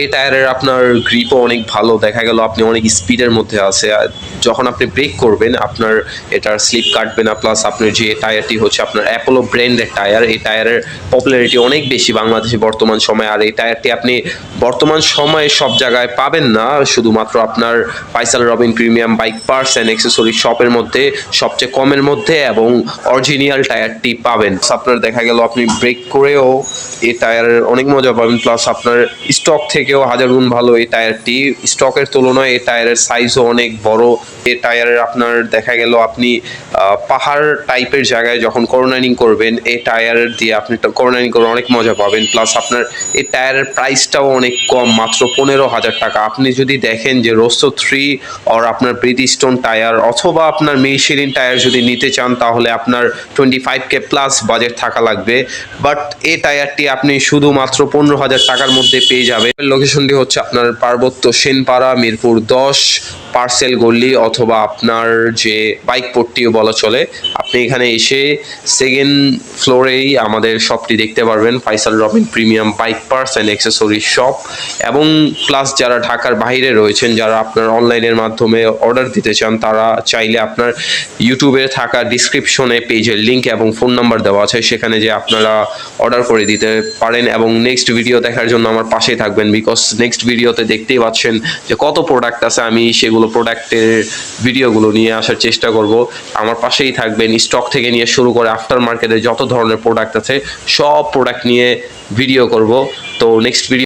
এই টায়ারের আপনার গ্রিপও অনেক ভালো, দেখা গেল আপনি অনেক স্পিডের মধ্যে আছে, আর যখন আপনি ব্রেক করবেন আপনার এটার স্লিপ কাটবে না। প্লাস আপনার যে টায়ারটি হচ্ছে আপনার অ্যাপোলো ব্র্যান্ডের টায়ার, এই টায়ারের পপুলারিটি অনেক বেশি বাংলাদেশে বর্তমান সময়ে। আর এই টায়ারটি আপনি বর্তমান সময়ে সব জায়গায় পাবেন না, শুধুমাত্র আপনার Faisal Robin premium bike parts and accessory শপের মধ্যে সবচেয়ে কমের মধ্যে এবং অরিজিনাল টায়ারটি পাবেন। আপনার দেখা গেল আপনি ব্রেক করেও এই টায়ারের অনেক মজা পাবেন। প্লাস আপনার স্টক থেকেও হাজার গুণ ভালো এই টায়ারটি, স্টকের তুলনায় এই টায়ারের সাইজও অনেক বড়। এই টায়ারের আপনার দেখা গেল আপনি পাহাড় টাইপের জায়গায় যখন কর্নারিং করবেন এই টায়ার দিয়ে আপনি কর্নারিং করে অনেক মজা পাবেন। প্লাস আপনার এই টায়ারের প্রাইসটাও অনেক কম, মাত্র 15,000 টাকা। আপনি যদি দেখেন যে রোস্টো 3 আর আপনার ব্রিজস্টোন টায়ার অথবা আপনার মিশিলিন টায়ার যদি নিতে চান তাহলে আপনার 25K প্লাস বাজেট থাকা লাগবে। বাট এই টায়ারটি আপনি শুধুমাত্র 15,000 টাকার মধ্যে পেয়ে যাবেন। লোকেশনটি হচ্ছে আপনার পার্বত্য সেনপাড়া মিরপুর 10 পার্সেল গল্লি, অথবা আপনার যে বাইক পট্টিও বলা চলে। আপনি এখানে এসে সেকেন্ড ফ্লোরেই আমাদের শপটি দেখতে পারবেন, Faisal Robin premium bike parts and accessory shop. এবং প্লাস যারা ঢাকার বাইরে রয়েছেন, যারা আপনার অনলাইনের মাধ্যমে অর্ডার দিতে চান, তারা চাইলে আপনার ইউটিউবে থাকা ডিসক্রিপশনে পেজের লিঙ্ক এবং ফোন নাম্বার দেওয়া আছে, সেখানে যে আপনারা অর্ডার করে দিতে পারেন। এবং নেক্সট ভিডিও দেখার জন্য আমার পাশেই থাকবেন, বিকজ নেক্সট ভিডিওতে দেখতেই পাচ্ছেন যে কত প্রোডাক্ট আছে, আমি সেগুলো প্রোডাক্টের ভিডিওগুলো নিয়ে আসার চেষ্টা করব। আমার পাশেই থাকবেন, স্টক থেকে নিয়ে শুরু করে আফটার মার্কেটে যত ধরনের প্রোডাক্ট আছে সব প্রোডাক্ট নিয়ে ভিডিও করব। তো নেক্সট ভিডিও